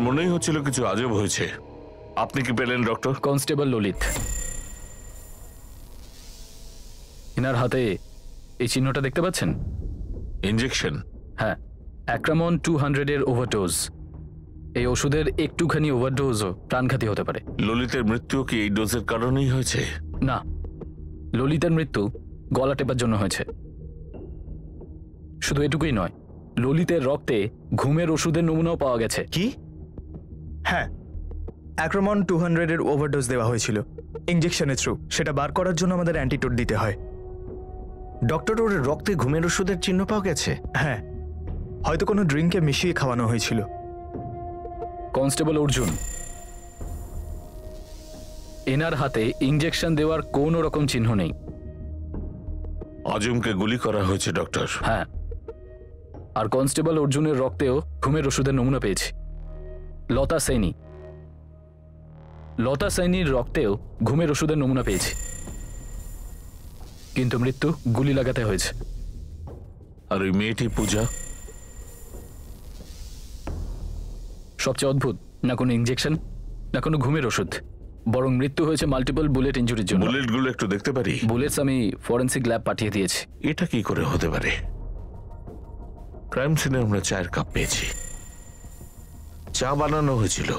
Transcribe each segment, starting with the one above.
মনেই হচ্ছিল কিছু আজব হয়েছে। আপনি কি পেলেন ডক্টর? কনস্টেবল ললিত, এনার হাতে এই চিহ্নটা দেখতে পাচ্ছেন? ইনজেকশন? হ্যাঁ, অ্যাক্রামন 200 এর ওভারডোজ। এই ওষুধের একটুখানি ওভারডোজও প্রাণঘাতী হতে পারে। ললিতের মৃত্যু কি এই ডোজের কারণেই হয়েছে? না, ললিতের মৃত্যু গলা টেপার জন্য হয়েছে। শুধু এটুকুই নয়, ললিতের রক্তে ঘুমের ওষুধের নমুনাও পাওয়া গেছে। কি? হ্যাঁ, অ্যাক্রামন 200 এর ওভারডোজ দেওয়া হয়েছিল ইনজেকশনের থ্রু। সেটা বার করার জন্য আমাদের অ্যান্টিডোট দিতে হয়। ডক্টর, ওর রক্তে ঘুমের ওষুধের চিহ্ন পাওয়া গেছে? হ্যাঁ, হয়তো কোনো ড্রিঙ্কে মিশিয়ে খাওয়ানো হয়েছিল। কনস্টেবল অর্জুন, এনার হাতে ইনজেকশন দেওয়ার কোনো রকম চিহ্ন নেই। আজমকে গুলি করা হয়েছে ডক্টর। হ্যাঁ, আর কনস্টেবল অর্জুনের রক্তেও ঘুমের ওষুধের নমুনা পেয়েছি। লতা সাইনির রক্তেও ঘুমের ওষুধের নমুনা পেয়েছি, কিন্তু মৃত্যু গুলি লাগাতে হয়েছে। আর ওই মেয়েটি পূজা? সবচেয়ে অদ্ভুত, না কোনো ইনজেকশন, না কোনো ঘুমের ওষুধ, বরং মৃত্যু হয়েছে মাল্টিপল বুলেট ইনজুরির জন্য। বুলেটগুলো একটু দেখতে পারি? বুলেটস আমি ফরেন্সিক ল্যাব পাঠিয়ে দিয়েছি। এটা কি করে হতে পারে? ক্রাইম সিনে আমরা চায়ের কাপ পেয়েছি, চা বানানো হয়েছিল,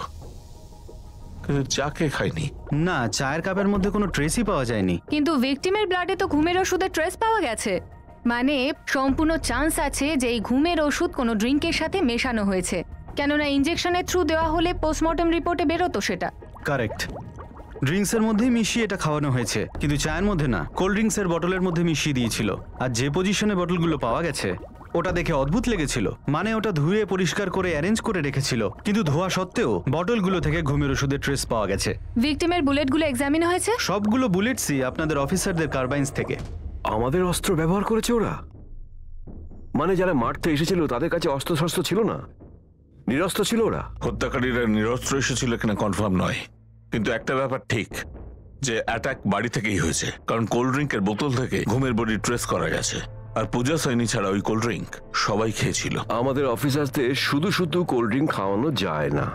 কিন্তু চা কে খায়নি। না, চায়ের কাপের মধ্যে কোনো ট্রেসই পাওয়া যায়নি। কিন্তু ভিকটিমের ব্লাডে তো ঘুমের ওষুধের ট্রেস পাওয়া গেছে। মানে সম্পূর্ণ চান্স আছে যে এই ঘুমের ওষুধ কোনো ড্রিঙ্কের সাথে মেশানো হয়েছে, কেননা ইনজেকশনের থ্রু দেওয়া হলে পোস্টমর্টম রিপোর্টে বেরোতো সেটা। কারেক্ট, ড্রিঙ্কসের মধ্যেই মিশিয়ে এটা খাওয়ানো হয়েছে, কিন্তু চায়ের মধ্যে না। কোল্ড ড্রিঙ্কসের বটলের মধ্যে মিশিয়ে দিয়েছিল। আর যে পজিশনে বটলগুলো পাওয়া গেছে ওটা দেখে অদ্ভুত লেগেছিল। মানে ওটা ধুয়ে পরিষ্কার করে অ্যারেঞ্জ করে রেখেছিল, কিন্তু ধোয়া সত্ত্বেও বটলগুলো থেকে ঘুমের ওষুধের ট্রেস পাওয়া গেছে। ভিকটিমের বুলেটগুলো এক্সামিন হয়েছে? সবগুলো বুলেটসই আপনাদের অফিসারদের কার্বাইন্স থেকে। আমাদের অস্ত্র ব্যবহার করেছে ওরা? মানে যারা মারতে এসেছিল তাদের কাছে অস্ত্রশস্ত্র ছিল না, নিরস্ত্র ছিল ওরা? হত্যাকারীরা নিরস্ত্র এসেছিল কিনা কনফার্ম নয়, কিন্তু একটা ব্যাপার ঠিক যে অ্যাটাক বাড়ি থেকেই হয়েছে, কারণ কোল্ড ড্রিঙ্কের বোতল থেকে ঘুমের বডি ট্রেস করা গেছে। আর পূজা সাইনি ছাড়া ওই কোল্ড ড্রিঙ্ক সবাই খেয়েছিল। আমাদের অফিসারদের শুধু শুধু কোল্ড ড্রিঙ্ক খাওয়ানো যায় না,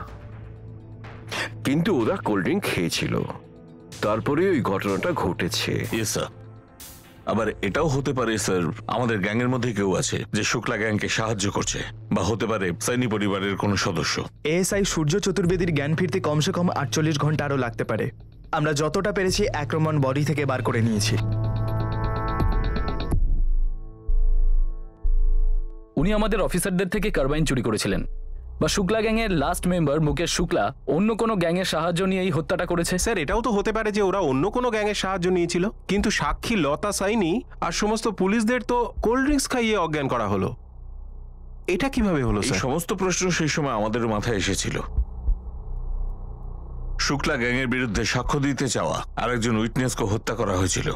কিন্তু ওরা কোল্ড ড্রিঙ্ক খেয়েছিল, তারপরে ওই ঘটনাটা ঘটেছে। Yes sir. আবার এটাও হতে পারে স্যার আমাদের গ্যাংয়ের মধ্যে কেউ আছে যে শুক্লা গ্যাংকে সাহায্য করছে, বা হতে পারে সাইনি পরিবারের কোনো সদস্য। এএসআই সূর্য চতুর্বেদীর জ্ঞান ফিরতে কমসে কম 48 ঘন্টা আরও লাগতে পারে। আমরা যতটা পেরেছি অ্যাক্রমণ বডি থেকে বার করে নিয়েছি। উনি আমাদের অফিসারদের থেকে কার্বাইন চুরি করেছিলেন, বা শুক্লা গ্যাংয়ের লাস্ট মেম্বার মুকেশ শুক্লা অন্য কোনো গ্যাংয়ের সাহায্য নিয়ে এই হত্যাটা করেছে। স্যার, এটাও তো হতে পারে যে ওরা অন্য কোনো গ্যাংয়ের সাহায্য নিয়েছিল, কিন্তু সাক্ষী লতা সাইনি আর সমস্ত পুলিশদের তো কোল্ড ড্রিঙ্কস খাইয়ে অজ্ঞান করা হলো। এটা কিভাবে হলো এই স্যার? সমস্ত প্রশ্ন সেই সময় আমাদের মাথায় এসেছিল। শুক্লা গ্যাংয়ের বিরুদ্ধে সাক্ষ্য দিতে চাওয়া আরেকজন উইটনেসকে হত্যা করা হয়েছিল,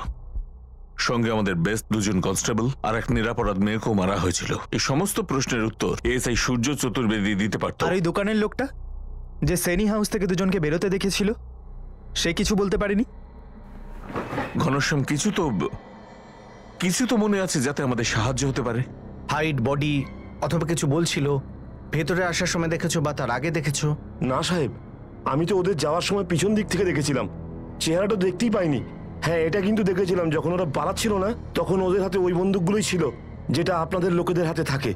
সঙ্গে আমাদের বেস্ট দুজন কনস্টেবল আর এক নিরাপরাধ মেয়েকেও মারা হয়েছিল। এই সমস্ত প্রশ্নের উত্তর এসআই সূর্য চতুর্বেদী দিতে পারত। আর ওই দোকানের লোকটা যে সেনি হাউস থেকে দুজনকে বেরোতে দেখেছিল, সে কিছু বলতে পারেনি? ঘনশ্যাম, কিছু তো মনে আছে যাতে আমাদের সাহায্য হতে পারে। হাইট, বডি অথবা কিছু বলছিল? ভেতরে আসার সময় দেখেছো বা তার আগে দেখেছো? না সাহেব, আমি তো ওদের যাওয়ার সময় পিছন দিক থেকে দেখেছিলাম, চেহারাটা দেখতেই পাইনি। হ্যাঁ, এটা কিন্তু দেখেছিলাম যখন ওরা পালাচ্ছিল না, তখন ওদের হাতে ওই বন্দুকগুলোই ছিল যেটা আপনাদের লোকেদের হাতে থাকে।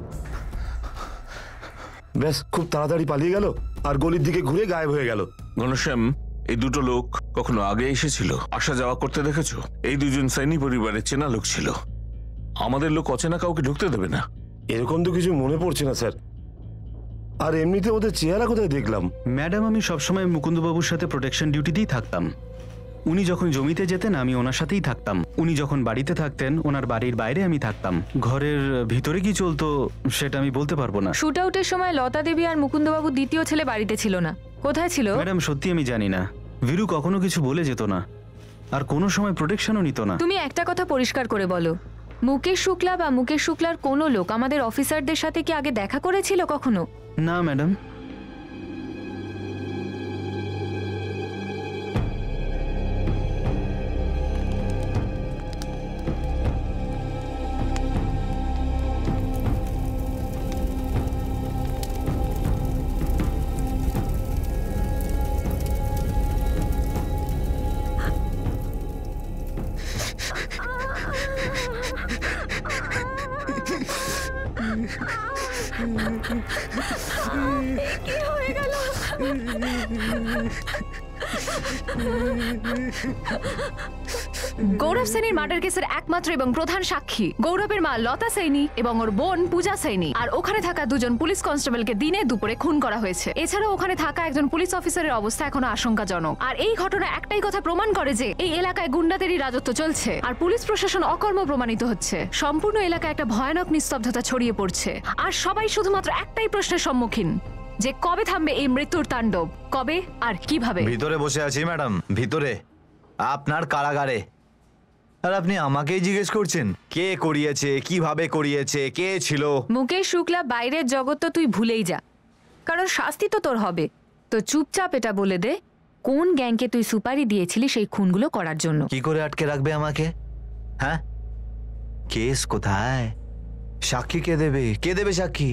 ব্যাস, খুব তাড়াতাড়ি পালিয়ে গেল আর গলির দিকে ঘুরে গায়েব হয়ে গেল। ঘনশ্যাম, এই দুটো লোক কখনো আগে এসেছিল, আসা যাওয়া করতে দেখেছো? এই দুজন সাইনি পরিবারের চেনা লোক ছিল। আমাদের লোক অচেনা কাউকে ঢুকতে দেবে না। এরকম তো কিছু মনে পড়ছে না স্যার। আর এমনিতে ওদের চেহারা কোথায় দেখলাম? ম্যাডাম, আমি সবসময় মুকুন্দবাবুর সাথে প্রোটেকশন ডিউটিতেই থাকতাম। উনি যখন জমিতে যেতেন আমি ওনার সাথেই থাকতাম, উনি যখন বাড়িতে থাকতেন ওনার বাড়ির বাইরে আমি থাকতাম। ঘরের ভিতরে কি চলতো সেটা আমি বলতে পারবো না। শুট আউটের সময় লতা দেবী আর মুকুন্দবাবু দ্বিতীয় ছেলে বাড়িতে ছিল না। কোথায় ছিল? ম্যাডাম, সত্যি আমি জানি না। বীরু কখনো কিছু বলে যেত না, আর কোনো সময় প্রোটেকশনও নিত না। তুমি একটা কথা পরিষ্কার করে বলো, মুকেশ শুক্লা বা মুকেশ শুক্লার কোনো লোক আমাদের অফিসারদের সাথে কি আগে দেখা করেছিল কখনো? না ম্যাডাম। কি হয়ে গেল? গৌরব সেনের মার্ডার কেসের একমাত্র এবং প্রধান সাক্ষী গৌরবের মা লতা সাইনি এবং ওর বোন পূজা সাইনি, আর ওখানে থাকা দুজন পুলিশ কনস্টেবলকে দিনে দুপুরে খুন করা হয়েছে। এছাড়াও ওখানে থাকা একজন পুলিশ অফিসারের অবস্থা এখনো আশঙ্কাজনক। আর এই ঘটনা একটাই কথা প্রমাণ করে যে এই এলাকায় গুন্ডাদেরই রাজত্ব চলছে আর পুলিশ প্রশাসন অকর্ম প্রমাণিত হচ্ছে। সম্পূর্ণ এলাকায় একটা ভয়ানক নিস্তব্ধতা ছড়িয়ে পড়ছে আর সবাই শুধুমাত্র একটাই প্রশ্নের সম্মুখীন, যে কবে থামবে এই মৃত্যুর তাণ্ডব, কবে আর কিভাবে। ভিতরে বসে আছি ম্যাডাম, ভিতরে আপনার কারাগারে। আর আপনি আমাকেই জিজ্ঞেস করছেন কে করিয়েছে, কিভাবে করিয়েছে, কে ছিল? মুকেশ শুক্লা বাইরের জগৎ তো তুই ভুলেই যা, কারণ শাস্তি তো তোর হবে। তো চুপচাপ এটা বলে দে, কোন গ্যাংকে তুই সুপারি দিয়েছিলি সেই খুনগুলো করার জন্য? কি করে আটকে রাখবে আমাকে? হ্যাঁ, কেস কোথায়? সাক্ষী কে দেবে? কে দেবে সাক্ষী?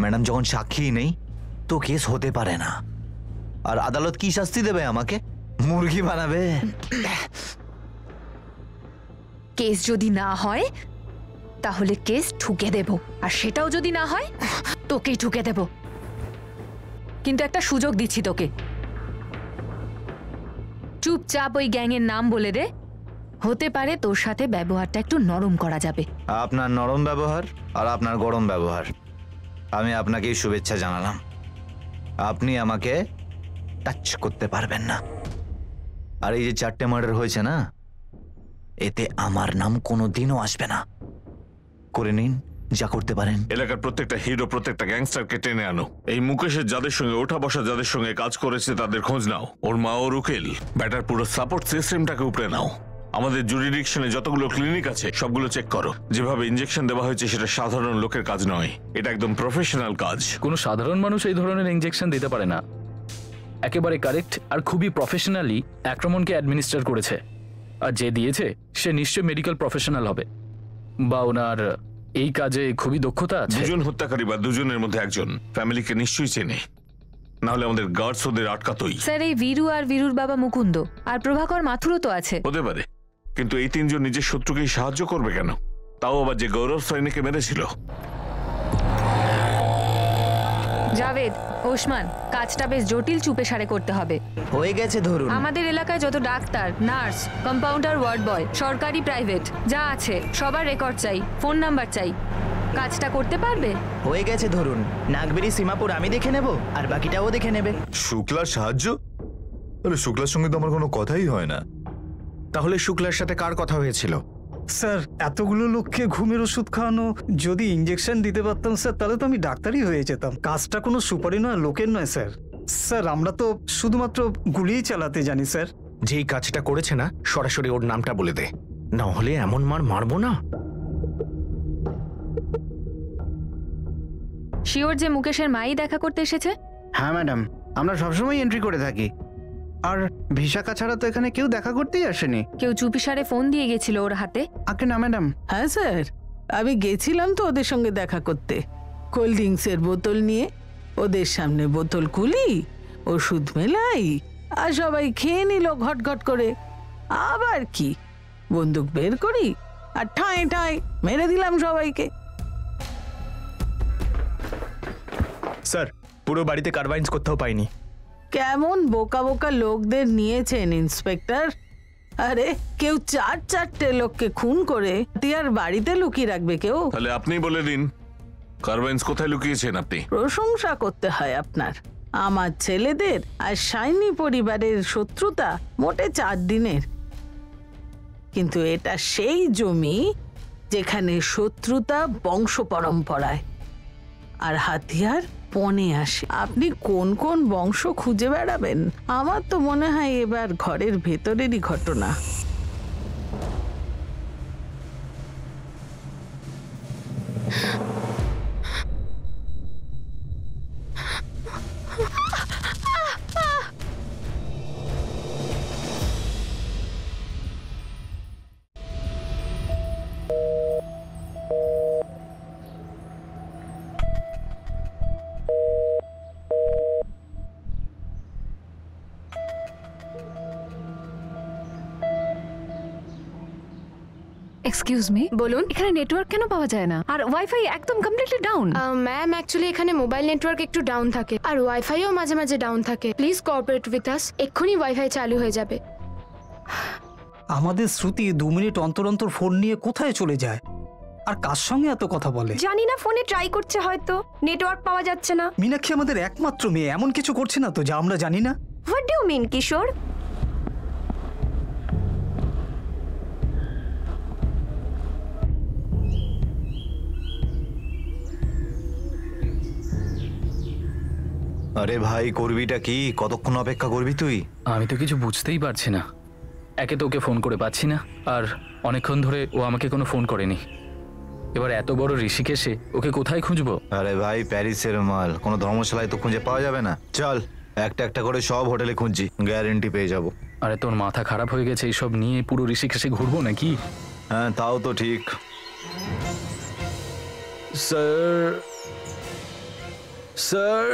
ম্যাডাম, যখন সাক্ষী নেই তো কেস হতে পারে না। আর আদালত কি শাস্তি দেবে আমাকে? মুরগি বানাবে? কেস যদি না হয় তাহলে কেস ঠুকে দেব, আর সেটাও যদি না হয় তোকেই ঠুকে দেব। কিন্তু একটা সুযোগ দিচ্ছি তোকে, চুপচাপ ওই গ্যাংয়ের নাম বলে দে, হতে পারে তোর সাথে ব্যবহারটা একটু নরম করা যাবে। আপনার নরম ব্যবহার আর আপনার গরম ব্যবহার, আমি আপনাকেই শুভেচ্ছা জানালাম। আপনি আমাকে টাচ করতে পারবেন না। আর এই যে 4টে মার্ডার হয়েছে না, এতে আমার নাম কোনোদিনও আসবে না। করে নিন যা করতে পারেন। এলাকার প্রত্যেকটা হিরো, প্রত্যেকটা গ্যাংস্টারকে টেনে আনো। এই মুকেশের যাদের সঙ্গে ওঠা বসা, যাদের সঙ্গে কাজ করেছে তাদের খোঁজ নাও। ওর মা, ওর উকিল, ব্যাটার পুরো সাপোর্ট সিস্টেমটাকে উপরে নাও। আমাদের জুরিডিকশনে যতগুলো ক্লিনিক আছে সবগুলো চেক করো। যেভাবে ইনজেকশন দেওয়া হয়েছে সেটা সাধারণ লোকের কাজ নয়, এটা একদম প্রফেশনাল কাজ। কোনো সাধারণ মানুষ এই ধরনের ইনজেকশন দিতে পারে না। একেবারে কারেক্ট আর খুবই প্রফেশনালি আক্রমণকে অ্যাডমিনিস্টার করেছে। আর যে দিয়েছে সে নিশ্চয়ই মেডিকেল প্রফেশনাল হবে, বা ওনার এই কাজে খুবই দক্ষতা আছে। দুজন হত্যাকারী বা দুজনের মধ্যে একজন ফ্যামিলিকে নিশ্চয়ই চেনে, না হলে আমাদের গার্ডস ওদের আটকাতই। স্যার, এই বীরু আর বীরুর বাবা মুকুন্দ আর প্রভাকর মাথুরও তো আছে। হতে পারে, কিন্তু এই তিনজন নিজের শত্রুকেই সাহায্য করবে কেন? তাও আবার যে গৌরব সাইনিকে মেরেছিল। জাভেদ, ওসমান, কাজটা বেশ জটিল চুপে সারে করতে হবে। হয়ে গেছে ধরুন। আমাদের এলাকায় যত doctor, nurse, compounder, ward boy, সরকারি প্রাইভেট যা আছে সবার রেকর্ড চাই, ফোন নাম্বার চাই। কাজটা করতে পারবে? হয়ে গেছে ধরুন। নাগবেরি সীমাপুর আমি দেখে নেব, আর বাকিটাও দেখে নেবে। শুক্লার সাহায্য? আরে শুক্লার সঙ্গে তো আমার কোনো কথাই হয় না। তাহলে শুক্লার সাথে কার কথা হয়েছিল? স্যার, এতগুলো লোককে ঘুমের ওষুধ খাওয়ানো, যদি ইঞ্জেকশন দিতে পারতাম স্যার, তাহলে তো আমি ডাক্তারই হয়ে যেতাম। কাজটা কোনো সুপারি নয়, লোকের নয় স্যার। স্যার, আমরা তো শুধুমাত্র গুলিই চালাতে জানি স্যার। যেই কাজটা করেছে না, সরাসরি ওর নামটা বলে দে, না হলে এমন মার মারবো না। শিওর যে মুকেশের মাই দেখা করতে এসেছে? হ্যাঁ ম্যাডাম, আমরা সবসময় এন্ট্রি করে থাকি। আর ভিশাখা ছাড়া তো এখানে কেউ দেখা করতেই আসেনি। কেউ চুপিসারে ফোন দিয়ে গেছিল ওর হাতে? আগে না ম্যাডাম। হ্যাঁ স্যার, আমি গেছিলাম তো ওদের সঙ্গে দেখা করতে, কোল্ড ড্রিঙ্কসের বোতল নিয়ে। ওদের সামনে বোতল খুলি, ওষুধ মেলাই, আর সবাই খেয়ে নিল ঘটঘট করে। আবার কি, বন্দুক বের করি আর ঠাঁই ঠাঁই মেরে দিলাম সবাইকে। স্যার, পুরো বাড়িতে কার্বাইন্স কোথাও পাইনি। কেমন বোকা বোকা লোকদের নিয়েছেন ইন্সপেক্টর। আরে কেউ 4-4টে লোককে খুন করে আর বাড়িতে লুকিয়ে রাখবে কেউ? তাহলে আপনি বলে দিন, কার্বাইন্স কোথায় লুকিয়েছেন আপনি? প্রশংসা করতে হয় আপনার। আমার ছেলেদের আর সাইনি পরিবারের শত্রুতা মোটে 4 দিনের, কিন্তু এটা সেই জমি যেখানে শত্রুতা বংশ পরম্পরায় আর হাতিয়ার পণে আসে। আপনি কোন কোন বংশ খুঁজে বেড়াবেন? আমার তো মনে হয় এবার ঘরের ভেতরেরই ঘটনা। এক্সকিউজ মি, বলুন। এখানে নেটওয়ার্ক কেন পাওয়া যায় না? আর ওয়াইফাই একদম কমপ্লিটলি ডাউন। ম্যাম অ্যাকচুয়ালি এখানে মোবাইল নেটওয়ার্ক একটু ডাউন থাকে আর ওয়াইফাইও মাঝে মাঝে ডাউন থাকে। প্লিজ কোঅপারেট উইথ আস, এক্ষুনি ওয়াইফাই চালু হয়ে যাবে। আমাদের শ্রুতি 2 মিনিট অন্তর অন্তর ফোন নিয়ে কোথায় চলে যায় আর কার সঙ্গে এত কথা বলে? জানি না, ফোনে ট্রাই করছে, হয়তো নেটওয়ার্ক পাওয়া যাচ্ছে না। মীনাক্ষী আমাদের একমাত্র মেয়ে, এমন কিছু করছে না তো যা আমরা জানি না? হোয়াট ডু ইউ মিন কিশোর? আরে ভাই, করবিটা কি? কতক্ষণ অপেক্ষা করবি তুই? আমি তো কিছু বুঝতেই পারছি না। একে তো ওকে ফোন করে পাচ্ছি না, আর অনেকক্ষণ ধরে ও আমাকে কোনো ফোন করেনি। এবার এত বড় ঋষিকেশে ওকে কোথায় খুঁজবো? আরে ভাই, প্যারিসের মাল, কোনো ধর্মশালায় তো খুঁজে পাওয়া যাবে না। চল একটা একটা করে সব হোটেলে খুঁজছি, গ্যারেন্টি পেয়ে যাব। আরে তোর মাথা খারাপ হয়ে গেছে? এইসব নিয়ে পুরো ঋষিকেশে ঘুরবো নাকি? হ্যাঁ, তাও তো ঠিক। স্যার স্যার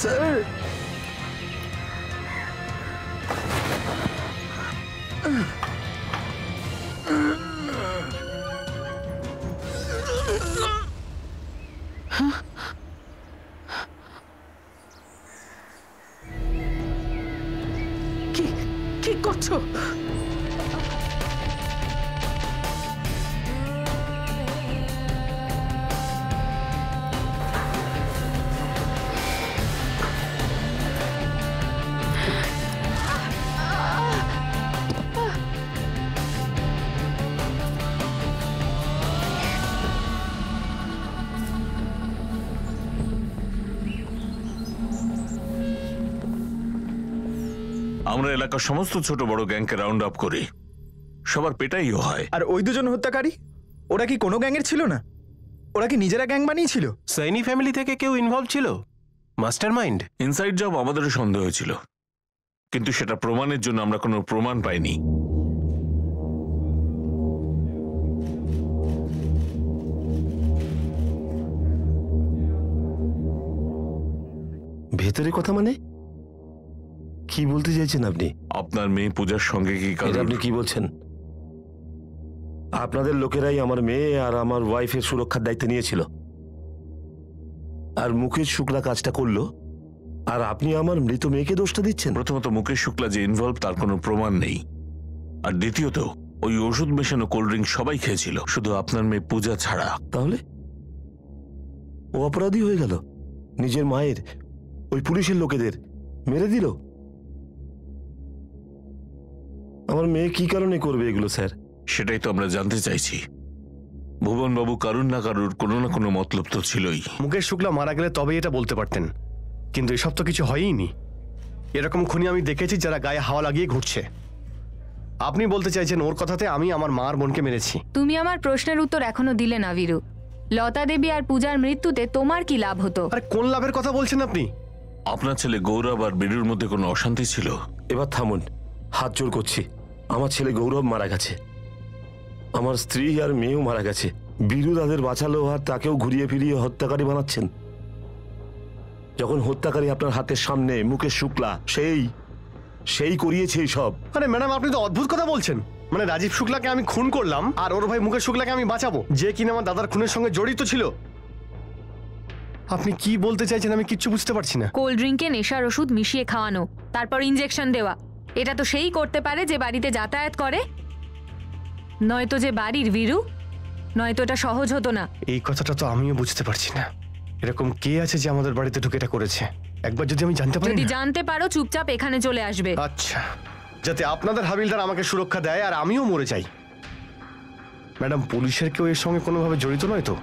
স্যার কি করছো? আমরা এলাকার সমস্ত ছোট বড় গ্যাংকে রাউন্ড আপ করি, সবার পেটাইও হয়। আর ওই দুজন হত্যাকারী, ওরা কি কোনো গ্যাংয়ের ছিল না? ওরা কি নিজেরা গ্যাং বানিয়েছিল? সাইনি ফ্যামিলি থেকে কেউ ইনভলভ ছিল? মাস্টারমাইন্ড? ইনসাইড জব আমাদেরও সন্দেহ হয়েছিল, কিন্তু সেটা প্রমাণের জন্য আমরা কোনো প্রমাণ পাইনি। ভেতরে কথা মানে কি বলতে চাইছেন আপনি? আপনার মেয়ে পূজার সঙ্গে কি এটা আপনি কি বলছেন? আপনাদের লোকেরাই আমার মেয়ে আর আমার ওয়াইফের সুরক্ষার দায়িত্ব নিয়েছিল, আর মুকেশ শুক্লা কাজটা করলো, আর আপনি আমার মৃত মেয়েকে দোষটা দিচ্ছেন? প্রথমত, মুকেশ শুক্লা যে ইনভলভ তার কোনো প্রমাণ নেই, আর দ্বিতীয়ত ওই ওষুধ মেশানো কোল্ড ড্রিঙ্ক সবাই খেয়েছিল, শুধু আপনার মেয়ে পূজা ছাড়া। তাহলে ও অপরাধী হয়ে গেল, নিজের মায়ের ওই পুলিশের লোকেদের মেরে দিল। আমার মেয়ে কি কারণে করবে এগুলো স্যার? সেটাই তো আমরা জানতে চাইছি। ভুবনবাবু কারুর না কারুর কোনো না কোনো মতলব তো ছিলই। মুকেশ শুক্লা মারা গেলে তবেই এটা বলতে পারতেন, কিন্তু এসব তো কিছু হয়ইনি। এরকম খুনি আমি দেখেছি যারা গায়ে হাওয়া লাগিয়ে ঘুরছে। আপনি বলতে চাইছেন ওর কথাতে আমি আমার মা আর বোনকে মেরেছি? তুমি আমার প্রশ্নের উত্তর এখনো দিলে না বীরু। লতা দেবী আর পূজার মৃত্যুতে তোমার কি লাভ হতো? আরে কোন লাভের কথা বলছেন আপনি? আপনার ছেলে গৌরব আর বীরুর মধ্যে কোনো অশান্তি ছিল? এবার থামুন, হাত জোর করছি। আমার ছেলে গৌরব মারা গেছে, আমার স্ত্রী আর মেয়েও মারা গেছে। বীরু তাদের বাঁচালো আর তাকেও ঘুরিয়ে ফিরিয়ে হত্যাকারী বানাচ্ছেন। যখন হত্যাকারী আপনার হাতের সামনে মুকেশ শুক্লা, সেই করিয়েছে সব। আরে ম্যাডাম, আপনি তো অদ্ভুত কথা বলছেন। মানে রাজীব শুক্লাকে আমি খুন করলাম আর ওর ভাই মুকেশ শুক্লাকে আমি বাঁচাবো, যে কিনা আমার দাদার খুনের সঙ্গে জড়িত ছিল। আপনি কি বলতে চাইছেন আমি কিচ্ছু বুঝতে পারছি না। কোল্ড ড্রিঙ্কে নেশার ওষুধ মিশিয়ে খাওয়ানো, তারপর ইনজেকশন দেওয়া, এটা তো সেই করতে পারে যে বাড়িতে যাতায়াত করে, নয়তো যে বাড়ির বীরু। নয়তো এটা সহজ হতো না। এই কথাটা তো আমিও বুঝতে পারছি না। এরকম কে আছে যে আমাদের বাড়িতে ঢুকে এটা করেছে? একবার যদি আমি জানতে পারি। যদি জানতে পারো চুপচাপ এখানে চলে আসবে। আচ্ছা, যাতে আপনাদের হাবিলদার আমাকে সুরক্ষা দেয় আর আমিও মরে যাই। ম্যাডাম, পুলিশের কেউ এর সঙ্গে কোনোভাবে জড়িত নয় তো?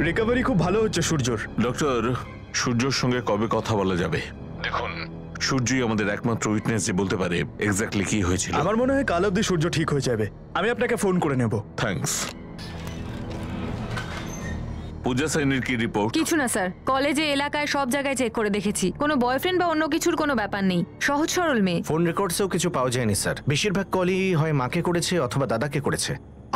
রিকভারি খুব ভালো হচ্ছে সূর্যর। ডক্টর, সূর্যর সঙ্গে কবে কথা বলা যাবে? দেখুন, সূর্যই আমাদের একমাত্র উইটনেস যে বলতে পারে এক্স্যাক্টলি কি হয়েছিল। আমার মনে হয় কাল অবধি সূর্য ঠিক হয়ে যাবে। আমি আপনাকে ফোন করে নেব। থ্যাঙ্কস। পূজা সাইনির কি রিপোর্ট? কিছু না স্যার, কলেজে এলাকায় সব জায়গায় চেক করে দেখেছি, কোনো বয়ফ্রেন্ড বা অন্য কিছুর কোনো ব্যাপার নেই, সহজ সরল মেয়ে। ফোন রেকর্ডসেও কিছু পাওয়া যায়নি স্যার। বেশিরভাগ কলই হয় মাকে করেছে অথবা দাদাকে করেছে,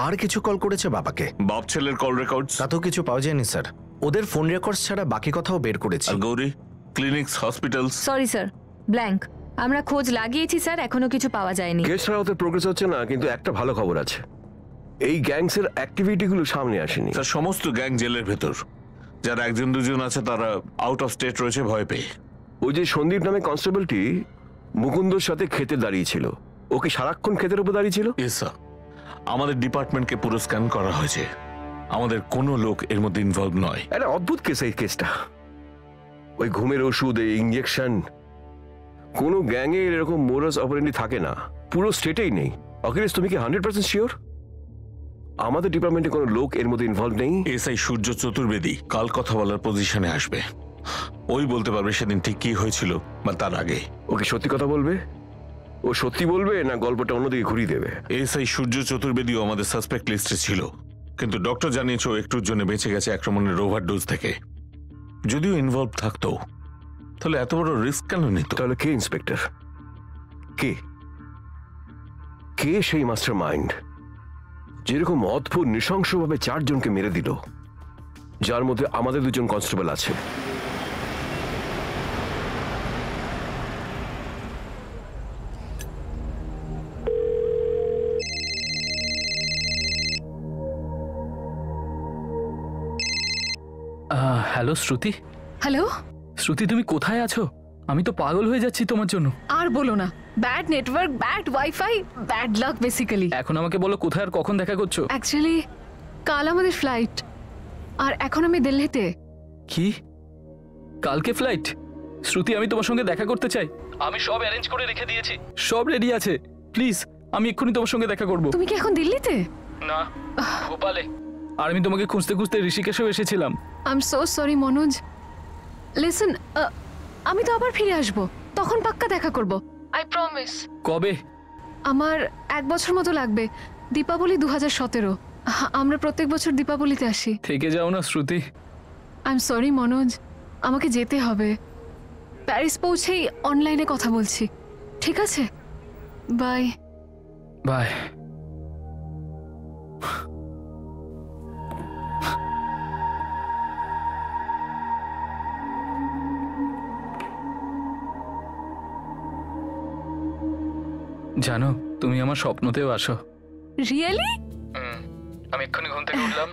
আর কিছু কল করেছে বাবাকে। বাপ ছেলের কল রেকর্ডস? তাতেও কিছু পাওয়া যায়নি স্যার। ওদের ফোন রেকর্ডস ছাড়া বাকি কথাও বের করেছি। আর Gauri, clinics, hospitals? Sorry sir, blank. আমরা খোঁজ লাগিয়েছি স্যার, এখনো কিছু পাওয়া যায়নি। কেস ছাড়া ওদের প্রোগ্রেস হচ্ছে না, কিন্তু একটা ভালো খবর আছে, এই গ্যাংসের অ্যাক্টিভিটিগুলো সামনে আসেনি। স্যার, সমস্ত গ্যাং জেলের ভেতর, যারা একজন দুজন আছে তারা আউট অফ স্টেট রয়েছে ভয় পেয়ে। ওই যে সন্দীপ নামে কনস্টেবলটি মুকুন্দর সাথে খেতে দাঁড়িয়েছিল, ও কি সারাক্ষণ ক্ষেতের উপর দাঁড়িয়েছিল? ইয়েস স্যার, আমাদের ডিপার্টমেন্টকে পুরো স্ক্যান করা হয়েছে, আমাদের কোনো লোক এর মধ্যে ইনভলভ নয়। একটা অদ্ভুত কেস এই কেসটা। ওই ঘুমের ওষুধ, এই ইঞ্জেকশন, কোনো গ্যাংয়ে এরকম মোরাস অপারেন্ডি থাকে না, পুরো স্টেটেই নেই। অখিলেশ, তুমি কি 100% শিওর আমাদের ডিপার্টমেন্টে কোনো লোক এর মধ্যে ইনভলভ নেই? এসআই সূর্য চতুর্বেদী কাল কথা বলার পজিশনে আসবে, ওই বলতে পারবে সেদিন ঠিক কি হয়েছিল বা তার আগে। ওকে সত্যি কথা বলবে? ও সত্যি বলবে না গল্পটা অন্যদিকে ঘুরিয়ে দেবে? এসআই সূর্য চতুর্বেদীও আমাদের সাসপেক্ট লিস্টে ছিল, কিন্তু ডক্টর জানিয়েছে ও একটুর জন্য বেঁচে গেছে আক্রমণের ওভারডোজ থেকে। যদিও ইনভলভ থাকতো তাহলে এত বড় রিস্ক কেন নিত? তাহলে কে ইন্সপেক্টর? কে কে সেই মাস্টার মাইন্ড যেরকম অদ্ভুত নৃশংসভাবে 4 জনকে মেরে দিল, যার মধ্যে আমাদের 2 জন কনস্টেবল আছে? হ্যালো শ্রুতি। হ্যালো শ্রুতি, তুমি কোথায় আছো? আমি তো পাগল হয়ে যাচ্ছি তোমার জন্য। আর বলো না, bad network, bad wifi, bad luck basically. এখন আমাকে বলো কোথায় আর কখন দেখা করছো? অ্যাকচুয়ালি কাল আমাদের ফ্লাইট, আর এখন আমি দিল্লিতে। কি? কালকে ফ্লাইট? শ্রুতি, আমি তোমার সঙ্গে দেখা করতে চাই। আমি সব অ্যারেঞ্জ করে রেখে দিয়েছি, সব রেডি আছে। প্লিজ, আমি এক্ষুনি তোমার সঙ্গে দেখা করব। তুমি কি এখন দিল্লিতে? না, ভোপালে। আর আমি তোমাকে খুঁজতে খুঁজতে ঋষিকেশেও এসেছিলাম। I am so sorry Manoj. Listen, আমি তো আবার ফিরে আসব, তখন পাক্কা দেখা করব, আই প্রমিস। কবে? আমার 1 বছর মতো লাগবে। দীপাবলি 2017। আমরা প্রত্যেক বছর দীপাবলিতে আসি। থেকে যাও না শ্রুতি। আই এম সরি মনোজ, আমাকে যেতে হবে। প্যারিস পৌঁছেই অনলাইনে কথা বলছি, ঠিক আছে? Bye bye. জানো, তুমি আমার স্বপ্নতেও আসো। রিয়েলি? আমি এক্ষুনি ঘুম থেকে উঠলাম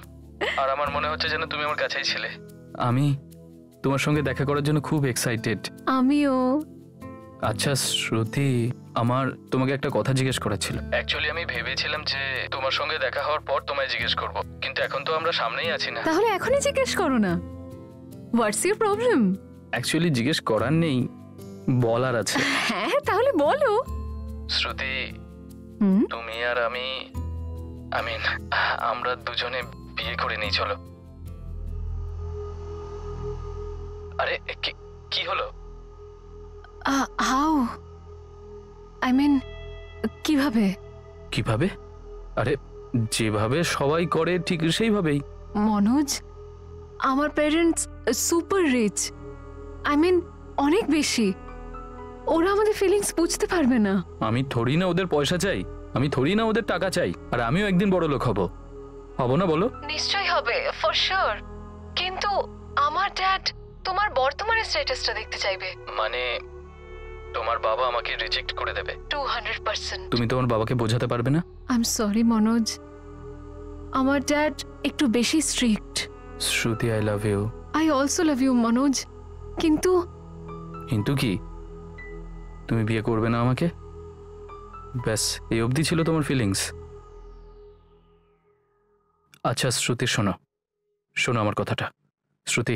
আর আমার মনে হচ্ছে যেন তুমি আমার কাছেই ছিলে। আমি তোমার সঙ্গে দেখা করার জন্য খুব এক্সাইটেড। আমিও। আচ্ছা শ্রুতি, আমার তোমাকে একটা কথা জিজ্ঞেস করার ছিল। অ্যাকচুয়ালি আমি ভেবেছিলাম যে তোমার সঙ্গে দেখা হওয়ার পর তোমায় জিজ্ঞেস করব, কিন্তু এখন তো আমরা সামনেই আছি না। তাহলে এখনই জিজ্ঞেস করো না। What's your problem? অ্যাকচুয়ালি জিজ্ঞেস করার নেই, বলার আছে। হ্যাঁ, তাহলে বলো। শ্রুতি, তুমি আর আমি আমরা দুজনে বিয়ে করে নিই, চলো। আরে কি হলো? হাউ? আই মিন, কিভাবে? কিভাবে? আরে যেভাবে সবাই করে ঠিক সেইভাবেই। মনোজ, আমার parents super rich, I mean অনেক বেশি। ওরা আমাদের ফিলিংস বুঝতে পারবে না। আমি থোড়ি না ওদের পয়সা চাই, আমি থোড়ি না ওদের টাকা চাই, আর আমিও একদিন বড় লোক হব না বলো? নিশ্চয়ই হবে, ফর শিওর। কিন্তু আমার ড্যাড তোমার বর্তমানের স্ট্যাটাসটা দেখতে চাইবে। মানে তোমার বাবা আমাকে রিজেক্ট করে দেবে? 200%। তুমি তোমার বাবাকে বোঝাতে পারবে না? আই এম সরি মনোজ, আমার ড্যাড একটু বেশি strict. Shruti, I love you. I also love you Manoj, কিন্তু কি? তুমি বিয়ে করবে না আমাকে? ব্যাস এই অবধি ছিল তোমার ফিলিংস? আচ্ছা শ্রুতি, শোনো আমার কথাটা। শ্রুতি,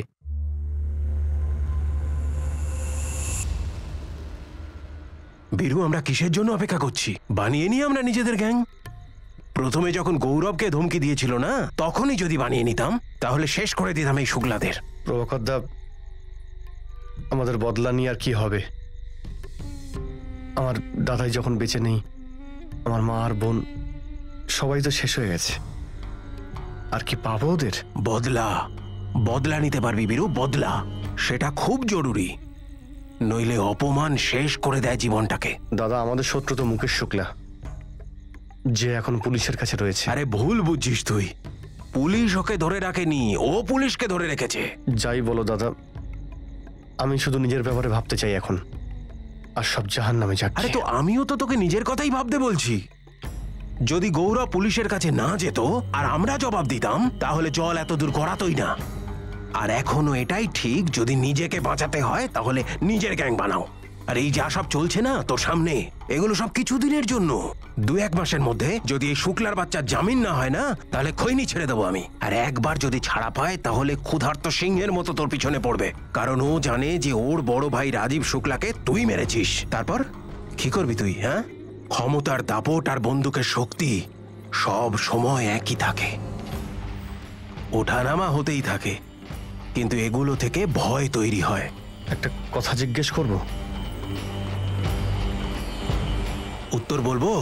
বীরু, আমরা কিসের জন্য অপেক্ষা করছি? বানিয়ে নিই আমরা নিজেদের গ্যাং। প্রথমে যখন গৌরবকে ধমকি দিয়েছিল না, তখনই যদি বানিয়ে নিতাম তাহলে শেষ করে দিতাম এই শুক্লাদের। প্রভাকর দা, আমাদের বদলা নিয়ে আর কি হবে? আমার দাদাই যখন বেঁচে নেই, আমার মা আর বোন সবাই তো শেষ হয়ে গেছে। আর কি পাবো ওদের? বদলা? বদলা নিতে পারবি বীরু, বদলা। সেটা খুব জরুরি, নইলে অপমান শেষ করে দেয় জীবনটাকে। দাদা, আমাদের শত্রু তো মুকেশ শুক্লা, যে এখন পুলিশের কাছে রয়েছে। আরে ভুল বুঝছিস তুই, পুলিশ ওকে ধরে রাখেনি, ও পুলিশকে ধরে রেখেছে। যাই বলো দাদা, আমি শুধু নিজের ব্যাপারে ভাবতে চাই এখন, আর সব জাহান্নামে যাক। আরে তো আমিও তো তোকে নিজের কথাই ভাবতে বলছি। যদি গৌরব পুলিশের কাছে না যেত আর আমরা জবাব দিতাম, তাহলে জল এত দূর গড়াতই না। আর এখনো এটাই ঠিক, যদি নিজেকে বাঁচাতে হয় তাহলে নিজের গ্যাং বানাও। আর এই যা সব চলছে না তোর সামনে, এগুলো সব কিছুদিনের জন্য। 2-1 মাসের মধ্যে যদি এই শুক্লার বাচ্চার জামিন না হয় না, তাহলে খৈনি ছেড়ে দেবো আমি। আর একবার যদি ছাড়া পায়, তাহলে ক্ষুধার্ত সিংহের মতো তোর পিছনে পড়বে, কারণ ও জানে যে ওর বড় ভাই রাজীব শুক্লাকে তুই মেরেছিস। তারপর কি করবি তুই? হ্যাঁ, ক্ষমতার দাপট আর বন্দুকের শক্তি সব সময় একই থাকে, ওঠানামা হতেই থাকে, কিন্তু এগুলো থেকে ভয় তৈরি হয়। একটা কথা জিজ্ঞেস করব? উত্তর বলবো?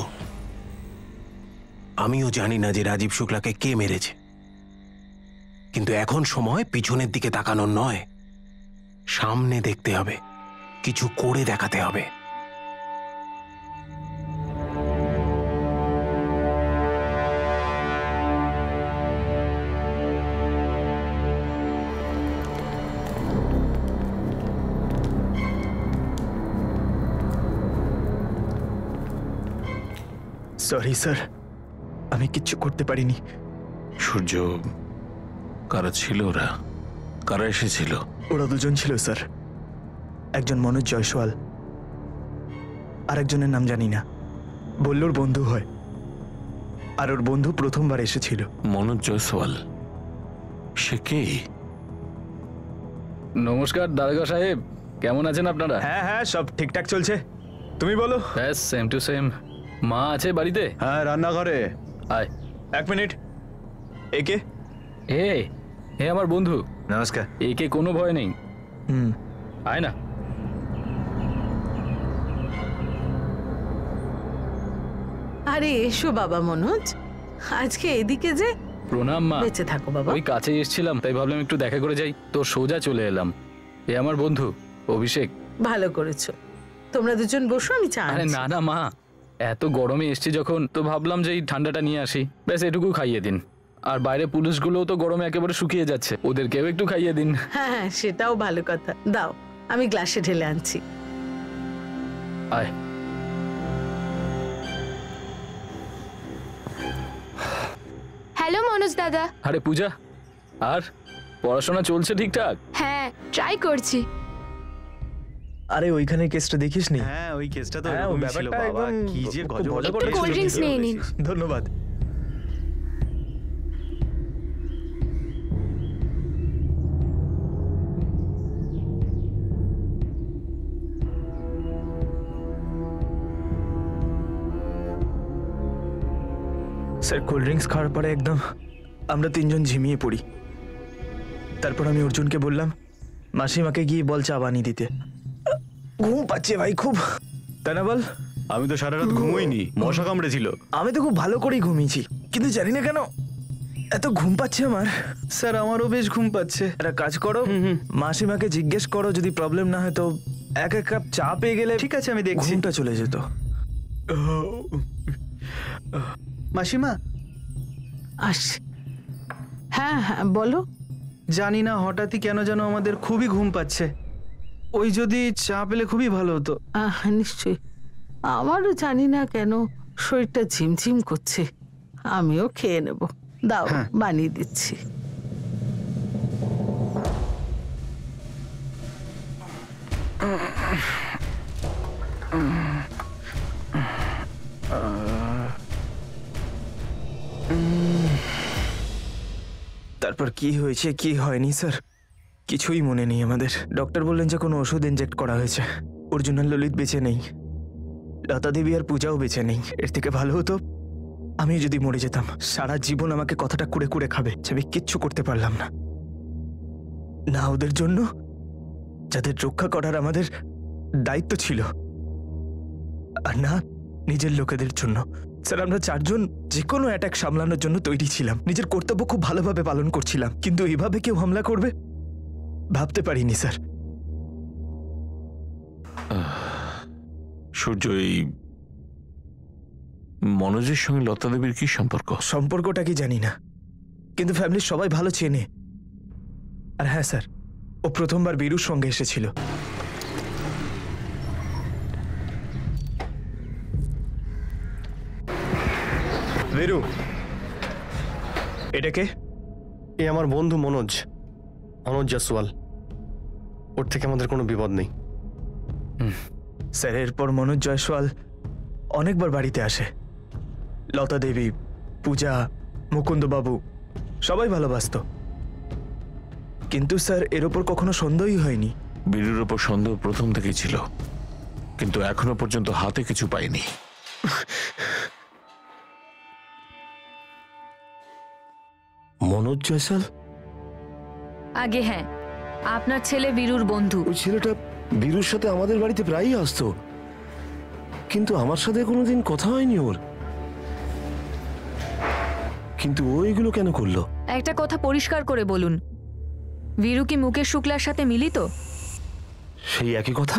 আমিও জানি না যে রাজীব শুক্লাকে কে মেরেছে, কিন্তু এখন সময় পিছনের দিকে তাকানোর নয়, সামনে দেখতে হবে, কিছু করে দেখাতে হবে। সরি স্যার, আমি কিচ্ছু করতে পারিনি। সূর্য, কারা ছিল ওরা? কারা এসেছিল? ওরা দুজন ছিল স্যার, একজন মনোজ জয়সওয়াল, আর একজনের নাম জানি না, বলল ওর বন্ধু হয়, আর ওর বন্ধু প্রথমবার এসেছিল। মনোজ জয়সওয়াল? সে কে? নমস্কার দারোগা সাহেব, কেমন আছেন আপনারা? হ্যাঁ হ্যাঁ, সব ঠিকঠাক চলছে, তুমি বলো। ব্যাস সেম টু সেম। মা আছে বাড়িতে? হ্যাঁ, রান্নাঘরে। আয়। 1 মিনিট। একে? হে আমার বন্ধু। নমস্কার। একে কোনো ভয় নেই। আয় না। আরে এসো বাবা মনোজ, আজকে এদিকে যে। প্রণাম মা। বেঁচে থাকো বাবা। ওই কাছে এসেছিলাম, তাই ভাবলাম একটু দেখা করে যাই, তো সোজা চলে এলাম। এ আমার বন্ধু অভিষেক। ভালো করেছো, তোমরা দুজন বসো, আমি চা আরে না না মা, এত গরমে এসছি যখন, তো ভাবলাম যে এই ঠান্ডাটা নিয়ে আসি, ব্যাস এটুকু খাইয়ে দিন। আর বাইরে পুলিশগুলোও তো গরমে একেবারে শুকিয়ে যাচ্ছে, ওদেরকেও একটু খাইয়ে দিন। হ্যাঁ হ্যাঁ, সেটাও ভালো কথা, দাও আমি গ্লাসে ঢেলে আনছি। আয়। হ্যালো মনোজ দাদা। আরে পূজা, আর পড়াশোনা চলছে ঠিকঠাক? হ্যাঁ, ট্রাই করছি। আরে ওইখানে কেসটা দেখিস নি? হ্যাঁ, ওই কেসটা তো হ্যাঁ, এরকমই ছিল বাবা, কি যে গজব একটু কোল্ড ড্রিঙ্কস নিয়ে নিন। ধন্যবাদ। স্যার, কোল্ড ড্রিঙ্কস খাওয়ার পরে একদম আমরা 3 জন ঝিমিয়ে পড়ি। তারপর আমি অর্জুনকে বললাম মাসিমাকে গিয়ে বল চা বানিয়ে দিতে। ঘুম পাচ্ছে ভাই খুব, তাই না বল? আমি তো সারা রাত ঘুমোইনি, মশা কামড়েছিল। আমি তো খুব ভালো করেই ঘুমিয়েছি, কিন্তু জানি না কেন এত ঘুম পাচ্ছে আমার। স্যার, আমারও বেশ ঘুম পাচ্ছে। একটা কাজ করো, মাসিমাকে জিজ্ঞেস করো, যদি প্রবলেম না হয় তো 1 কাপ চা পেয়ে গেলে। ঠিক আছে, আমি দেখছি। ঘুমটা চলে যেত। মাসিমা আসছি। হ্যাঁ হ্যাঁ বলো। জানি না হঠাৎই কেন যেন আমাদের খুবই ঘুম পাচ্ছে, ওই যদি চা পেলে খুবই ভালো হতো। নিশ্চয়ই, আমারও জানি না কেন শরীরটা ঝিমঝিম করছে, আমিও খেয়ে নেব, দাও বানিয়ে দিচ্ছি। তারপর কি হয়েছে কি হয়নি স্যার কিছুই মনে নেই আমাদের। ডক্টর বললেন যে কোনো ওষুধ ইনজেক্ট করা হয়েছে। অর্জুন আর ললিত বেঁচে নেই, লতা দেবী আর পূজাও বেঁচে নেই। এর থেকে ভালো হতো আমি যদি মরে যেতাম। সারা জীবন আমাকে কথাটা কুড়ে কুড়ে খাবে, আমি কিচ্ছু করতে পারলাম না, না ওদের জন্য যাদের রক্ষা করার আমাদের দায়িত্ব ছিল, আর না নিজের লোকেদের জন্য স্যার আমরা চারজন যে কোনো অ্যাটাক সামলানোর জন্য তৈরি ছিলাম, নিজের কর্তব্য খুব ভালোভাবে পালন করছিলাম, কিন্তু এইভাবে কেউ হামলা করবে ভাবতে পারিনি স্যার। সূর্য, এই মনোজের সঙ্গে লতা দেবীর কি সম্পর্ক? সম্পর্কটা কি জানি না, কিন্তু ফ্যামিলির সবাই ভালো চেনে। আর হ্যাঁ স্যার, ও প্রথমবার বীরুর সঙ্গে এসেছিল। বীরু, এটা কে? এ আমার বন্ধু মনোজ, মনোজ জয়সওয়াল। ওর থেকে আমাদের কোনো বিপদ নেই। স্যার এরপর মনোজ জয়সওয়াল অনেকবার বাড়িতে আসে। লতা দেবী, পূজা, মুকুন্দবাবু সবাই ভালোবাসতো, কিন্তু স্যার এর ওপর কখনো সন্দেহই হয়নি। বীরুর ওপর সন্দেহ প্রথম থেকেই ছিল, কিন্তু এখনো পর্যন্ত হাতে কিছু পাইনি। মনোজ জয়সওয়াল? আগে হ্যাঁ, আপনার ছেলে বীরুর বন্ধু। ওই ছেলেটা বীরুর সাথে আমাদের বাড়িতে প্রায়ই আসতো, কিন্তু আমার সাথে কোনোদিন কথা হয়নি ওর। কিন্তু ও এগুলো কেন করলো? একটা কথা পরিষ্কার করে বলুন, বীরু কি মুকেশ শুক্লার সাথে মিলিত? সেই একই কথা।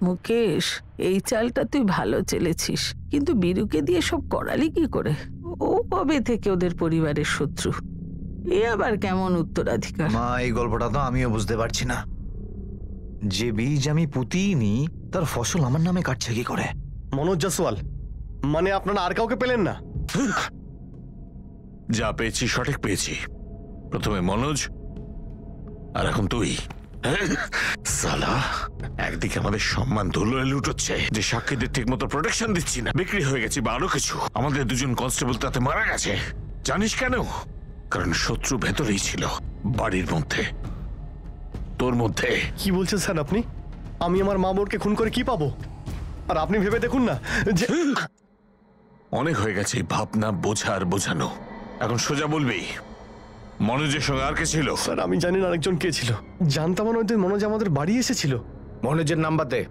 মুকেশ, এই চালটা তুই ভালো চেলেছিস, কিন্তু বীরুকে দিয়ে সব করালি কি করে? ও কবে থেকে ওদের পরিবারের শত্রু? এ আবার কেমন উত্তরাধিকার? মা, এই গল্পটা তো আমিও বুঝতে পারছি না। যে বীজ আমি পুঁতিনি তার ফসল আমার নামে কাটছে কি করে? মনোজ জয়সওয়াল, মানে আপনারা আর কাউকে পেলেন না? যা পেয়েছি সঠিক পেয়েছি। প্রথমে মনোজ, আর এখন তুই। সালা, একদিকে আমাদের সম্মান ধুলোয় লুটোচ্ছে, যে সাক্ষীদের ঠিক মতো প্রোটেকশন দিচ্ছি না, বিক্রি হয়ে গেছি বা আরো কিছু। আমাদের দুজন কনস্টেবল তাতে মারা গেছে। জানিস কেন? কারণ শত্রু ভেতরেই ছিল, বাড়ির মধ্যে, তোর মধ্যে। কি বলছেন স্যার আপনি? আমি আমার মা বোনকে খুন করে কি পাবো? আর আপনি ভেবে দেখুন না যে অনেক হয়ে গেছে ভাবনা, বোঝার বোঝানো। এখন সোজা বলবি, মনোজের সঙ্গে আর কে ছিল? স্যার আমি জানি না আরেকজন কে ছিল। জানতাম না ওই দিন মনোজ আমাদের বাড়ি এসেছিল। মনোজের নাম্বার দে।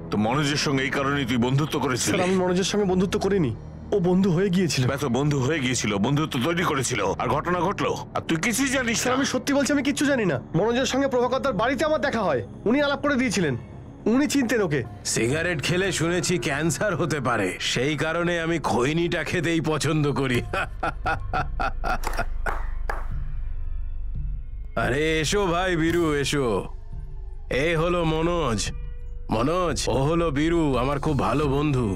তো মনোজের সঙ্গে এই কারণে তুই বন্ধুত্ব করেছিস? স্যার আমি মনোজের সঙ্গে বন্ধুত্ব করিনি, ও বন্ধু হয়ে গিয়েছিল। এত বন্ধু হয়ে গিয়েছিল, বন্ধুত্ব তৈরি করেছিল, আর ঘটনা ঘটলো, আর তুই কিছুই জানিস না। স্যার আমি সত্যি বলছি, আমি কিচ্ছু জানি না। মনোজের সঙ্গে প্রভাকরদার বাড়িতে আমার দেখা হয়, উনি আলাপ করে দিয়েছিলেন, উনি চিনতেন ওকে। সিগারেট খেলে শুনেছি ক্যান্সার হতে পারে, সেই কারণে আমি খৈনিটা খেতেই পছন্দ করি। আরে এসো ভাই বীরু, এসো। এ হলো মনোজ। মনোজ, ও হলো বীরু, আমার খুব ভালো বন্ধু।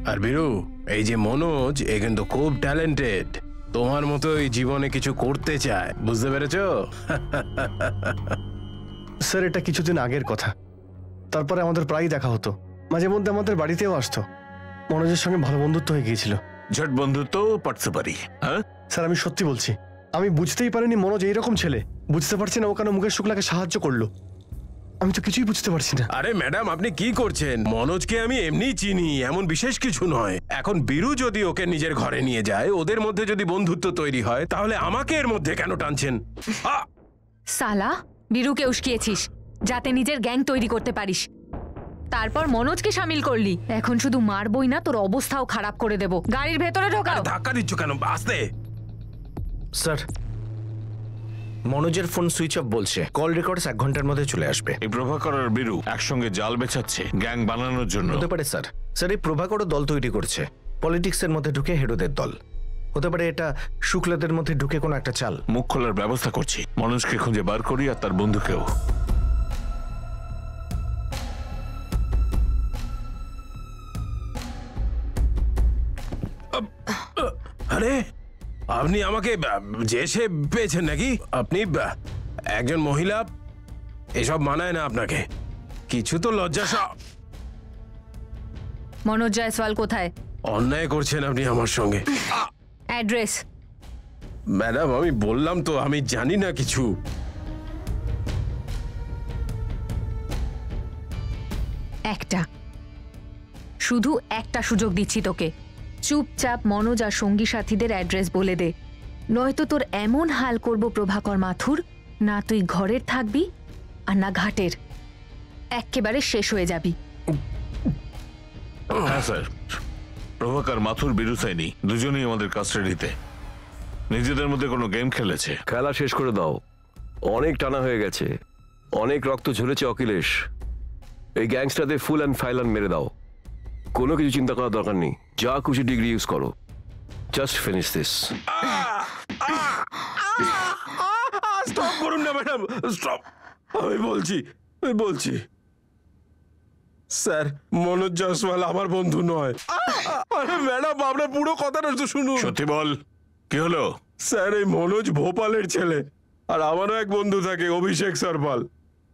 আর বীরু, এই যে মনোজ, এ কিন্তু খুব ট্যালেন্টেড, তোমার মতোই জীবনে কিছু করতে চায়, বুঝতে পেরেছো? স্যার এটা কিছুদিন আগের কথা, তারপরে আমাদের প্রায়ই দেখা হতো, মাঝে মধ্যে আমাদের বাড়িতেও আসতো। মনোজের সঙ্গে ভালো বন্ধুত্ব হয়ে গিয়েছিল। ঝট বন্ধুত্ব পারতে পারি। হ্যাঁ স্যার আমি সত্যি বলছি, আমি বুঝতেই পারিনি মনোজ এইরকম ছেলে। বুঝতে পারছি না ও কেন মুকেশ শুক্লাকে সাহায্য করলো, আমি তো কিছুই বুঝতে পারছি না। আরে ম্যাডাম, আপনি কি করছেন? মনোজকে আমি এমনি চিনি, এমন বিশেষ কিছু নয়। এখন বীরু যদি ওকে নিজের ঘরে নিয়ে যায়, ওদের মধ্যে যদি বন্ধুত্ব তৈরি হয়, তাহলে আমাকে এর মধ্যে কেন টানছেন? সালা, বীরুকে উস্কিয়েছিস যাতে নিজের গ্যাং তৈরি করতে পারিস, তারপর মনোজকে সামিল করলি। এখন শুধু মারবই না, তোর অবস্থাও খারাপ করে দেব। গাড়ির ভেতরে ঢোকাও। ধাক্কা দিচ্ছ কেন? আস্তে। স্যার মনোজের ফোন সুইচ অফ বলছে, কল রেকর্ডস 1 ঘন্টার মধ্যে চলে আসবে। এই প্রভাকর আর বীরু একসঙ্গে জাল বেচাচ্ছে গ্যাং বানানোর জন্য। হতে পারে স্যার। স্যার এই প্রভাকরও দল তৈরি করছে, পলিটিক্সের মধ্যে ঢুকে হেডোদের দল। হতে পারে এটা শুক্লাদের মধ্যে ঢুকে কোনো একটা চাল। মুখ খোলার ব্যবস্থা করছি, মনোজকে খুঁজে বার করি আর তার বন্ধুকেও। আরে আপনি আমাকে যে সে পেয়েছেন নাকি? আপনি একজন মহিলা, এসব মানায় না আপনাকে। কিছু তো লজ্জা। মনোজ জয়সওয়াল কোথায়? অন্যায় করছেন আপনি আমার সঙ্গে। অ্যাড্রেস? ম্যাডাম আমি বললাম তো, আমি জানি না কিছু। শুধু একটা সুযোগ দিচ্ছি তোকে, চুপচাপ মনোজ আর সঙ্গী সাথীদের অ্যাড্রেস বলে দে, নয়তো তোর এমন হাল করব প্রভাকর মাথুর, না তুই ঘরের থাকবি আর না ঘাটের, একেবারে শেষ হয়ে যাবি। হ্যাঁ স্যার, প্রভাকর মাথুর বিরুসাইনি দুজনেই আমাদের কাস্টাডিতে। নিজেদের মধ্যে কোনো গেম খেলেছে। খেলা শেষ করে দাও, অনেক টানা হয়ে গেছে, অনেক রক্ত ঝরেছে অখিলেশ। এই গ্যাংস্টারদের ফুল অ্যান্ড ফাইল মেরে দাও, কোনো কিছু চিন্তা করার দরকার নেই, যা খুশি ডিগ্রি ইউজ করো, জাস্ট ফিনিশ দিস। স্টপ করুন না ম্যাডাম, স্টপ। আমি বলছি স্যার, মনোজ জয়সওয়াল আমার বন্ধু নয়। আরে ম্যাডাম, আপনার পুরো কথাটা তো শুনুন। সত্যি বল, কি হলো? স্যার, এই মনোজ ভোপালের ছেলে, আর আমারও এক বন্ধু থাকে অভিষেক সরপাল।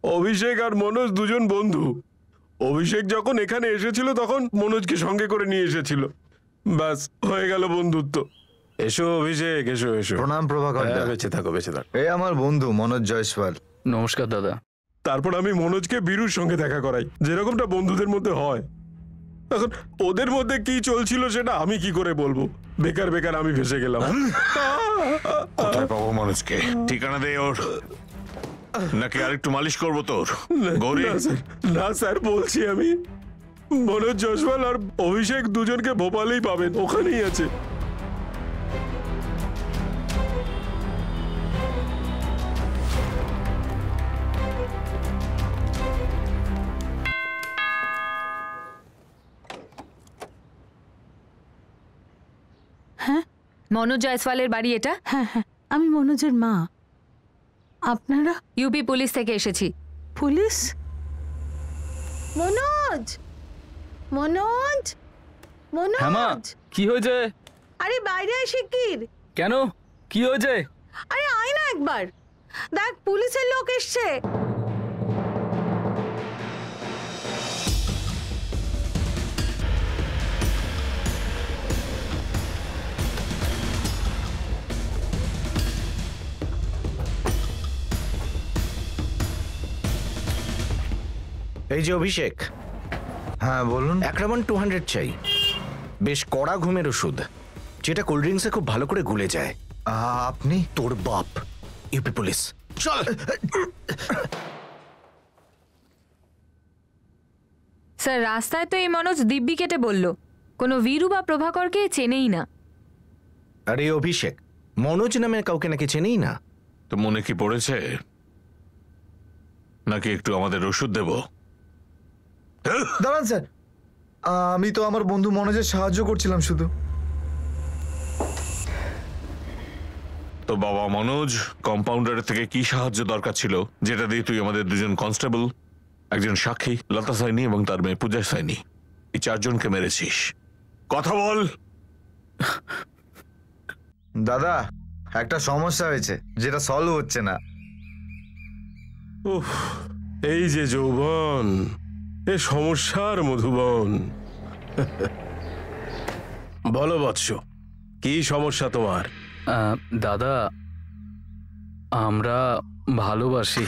অভিষেক আর মনোজ দুজন বন্ধু। অভিষেক যখন এখানে এসেছিল তখন মনোজকে সঙ্গে করে নিয়ে এসেছিল, ব্যাস হয়ে গেল বন্ধুত্ব। এসো অভিষেক, এসো এসো। প্রণাম প্রভাকর দা। বেঁচে থাকো, বেঁচে থাকো। এই আমার বন্ধু মনোজ জয়সওয়াল। নমস্কার দাদা। তারপর আমি মনোজকে বীরুর সঙ্গে দেখা করাই, যেরকমটা বন্ধুদের মধ্যে হয়। এখন ওদের মধ্যে কি চলছিল সেটা আমি কি করে বলবো? বেকার বেকার আমি ফেসে গেলাম। কোথায় পাবো মনোজকে? ঠিকানা দে ওর, নাকি আরেকটু মালিশ করবো তোর? গৌরী, না স্যার, বলছি আমি, মনোজ জয়সওয়াল আর অভিষেক দুজনকে ভোপালেই পাবেন, ওখানেই আছে। হ্যাঁ, মনোজ জয়সওয়ালের বাড়ি এটা? হ্যাঁ হ্যাঁ, আমি মনোজের মা। আপনারা? ইউপি পুলিশ থেকে এসেছি। পুলিশ? মনোজ, মনোজ, হ্যাঁ মা, মনোজ, কি হয়েছে? আরে বাইরে আয় শিগগির। কেন, কি হয়েছে? আরে আয় না একবার, দেখ পুলিশের লোক এসছে। এই যে অভিষেক। হ্যাঁ বলুন। অ্যাক্রামন 200 চাই, বেশ কড়া ঘুমের ওষুধ, যেটা কোল্ড ড্রিঙ্কসে খুব ভালো করে গুলে যায়। আপনি? তোর বাপ ইউপি পুলিশ। চল। স্যার, রাস্তায় তো এই মনোজ দিব্যি কেটে বলল কোনো বীরু বা প্রভাকরকে চেনেই না। আরে অভিষেক, মনোজ নামের কাউকে নাকি চেনেই না? তো মনে কি পড়েছে, নাকি একটু আমাদের ওষুধ দেব? দাঁড়ান স্যার, আমি তো আমার বন্ধু মনোজের সাহায্য করছিলাম শুধু। তো বাবা মনোজ, কম্পাউন্ডারের থেকে কি সাহায্য দরকার ছিল যেটা দিয়ে তুই আমাদের দুজন কনস্টেবল, একজন সাক্ষী লতা সাইনি এবং তার মেয়ে পূজা সাইনি, এই চারজনকে মেরেছিস? কথা বল। দাদা, একটা সমস্যা হয়েছে যেটা সলভ হচ্ছে না। উফ, এই যে যৌবন, এ সমস্যার মধুবন। বলো বৎস, কি সমস্যা তোমার? দাদা, আমরা ভালোবাসি।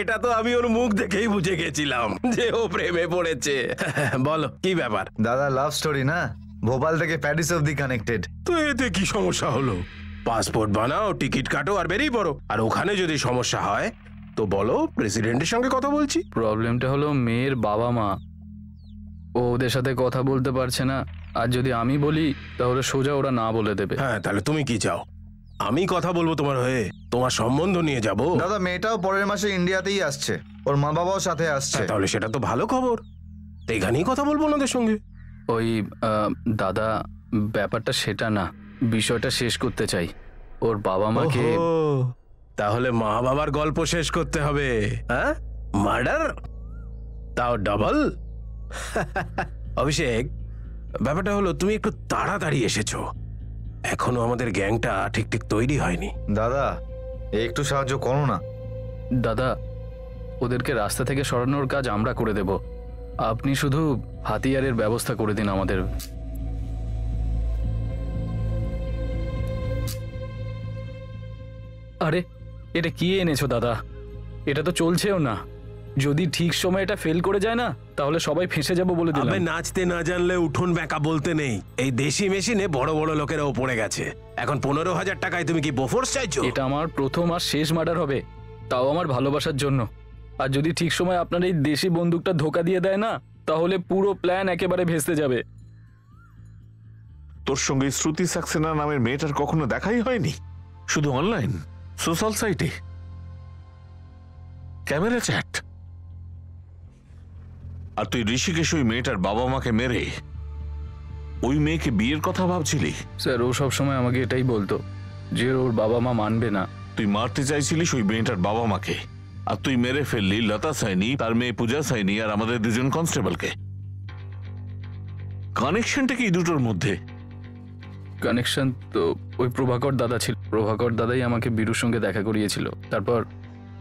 এটা তো আমি ওর মুখ দেখেই বুঝে গেছিলাম যে ও প্রেমে পড়েছে। বলো কি ব্যাপার? দাদা, লাভ স্টোরি না, ভোপাল থেকে প্যারিস অব্দি কানেক্টেড। তো এতে কি সমস্যা হলো? পাসপোর্ট বানাও, টিকিট কাটো আর বেরিয়ে পড়ো। আর ওখানে যদি সমস্যা হয় তো বলো, প্রেসিডেন্টের সঙ্গে কথা বলছি। প্রবলেমটা হলো মেয়ের বাবা মা, ও ওদের সাথে কথা বলতে পারছে না, আর যদি আমি বলি তাহলে সোজা ওরা না বলে দেবে। হ্যাঁ, তাহলে তুমি কি চাও? আমি কথা বলবো তোমার হয়ে, তোমার সম্বন্ধ নিয়ে যাব? দাদা, মেয়েটাও পরের মাসে ইন্ডিয়াতেই আসছে, ওর মা বাবাও সাথে আসছে। তাহলে সেটা তো ভালো খবর, এখানেই কথা বলবো ওনাদের সঙ্গে। ওই দাদা, ব্যাপারটা সেটা না, বিষয়টা শেষ করতে চাই। ওর বাবা মাকে। তাহলে মা বাবার গল্প শেষ করতে হবে? হ্যাঁ, মার্ডার, তাও ডাবল। অভিষেক, ব্যাপারটা হলো তুমি একটু তাড়াতাড়ি এসেছো, এখনো আমাদের গ্যাংটা ঠিক ঠিক তৈরি হয়নি। দাদা, একটু সাহায্য করো না। দাদা, ওদেরকে রাস্তা থেকে সরানোর কাজ আমরা করে দেব, আপনি শুধু হাতিয়ারের ব্যবস্থা করে দিন আমাদের। আরে, এটা কি এনেছো দাদা? এটা তো চলছেও না। যদি ঠিক সময় এটা ফেল করে যায় না, তাহলে সবাই ফেঁসে যাবো বলে দিলাম। নাচতে না জানলে উঠোন বেঁকা বলতে নেই। এই দেশি মেশিনে বড় বড় লোকেরা পড়ে গেছে। এখন 15,000 টাকায় তুমি কি বোফোর্স চাইছো? এটা আমার প্রথম আর শেষ মার্ডার হবে, তাও আমার ভালোবাসার জন্য। আর যদি ঠিক সময় আপনার এই দেশি বন্দুকটা ধোকা দিয়ে দেয় না, তাহলে পুরো প্ল্যান একেবারে ভেস্তে যাবে। তোর সঙ্গে শ্রুতি সাক্সেনা নামের মেয়েটার কখনো দেখাই হয়নি? শুধু অনলাইন সোশ্যাল সাইটে ক্যামেরা চ্যাট। আর তুই ঋষিকেশ ওই মেয়েটার বাবা মাকে মেরে ওই মেয়েকে বিয়ের কথা ভাবছিলি? স্যার ও সব সময় আমাকে এটাই বলতো যে ওর বাবা মা মানবে না। তুই মারতে চাইছিলিস ওই মেয়েটার বাবা মাকে, আর তুই মেরে ফেললি লতা সাইনি, তার মেয়ে পূজা সাইনি, আর আমাদের দুজন কনস্টেবলকে। কানেকশনটা কি দুটোর মধ্যে? কানেকশন তো ওই প্রভাকর দাদা ছিল। প্রভাকর দাদাই আমাকে বীরুর সঙ্গে দেখা করিয়েছিল। তারপর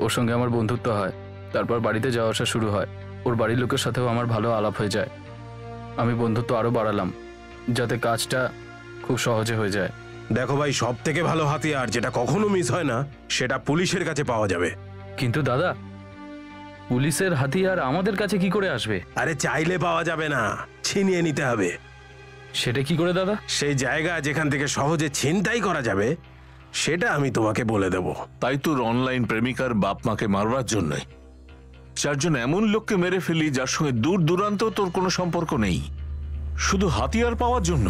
ওর সঙ্গে আমার বন্ধুত্ব হয়, তারপর বাড়িতে যাওয়া আসা শুরু হয়। ওর বাড়ির লোকের সাথেও আমার ভালো আলাপ হয়ে যায়। আমি বন্ধুত্ব আরো বাড়ালাম যাতে কাজটা খুব সহজে হয়ে যায়। দেখো ভাই, সব থেকে ভালো হাতিয়ার যেটা কখনো মিস হয় না, সেটা পুলিশের কাছে পাওয়া যাবে। কিন্তু দাদা, পুলিশের হাতিয়ার আমাদের কাছে কি করে আসবে? আরে চাইলে পাওয়া যাবে না, ছিনিয়ে নিতে হবে। সেটা কি করে দাদা? সেই জায়গা যেখান থেকে সহজে ছিনতাই করা যাবে সেটা আমি তোমাকে বলে দেব। তাই তোর অনলাইন প্রেমিকার বাপ মাকে মারবার জন্যই চারজন এমন লোককে মেরে ফেলি যার সঙ্গে দূর দূরান্তেও তোর কোনো সম্পর্ক নেই, শুধু হাতিয়ার পাওয়ার জন্য।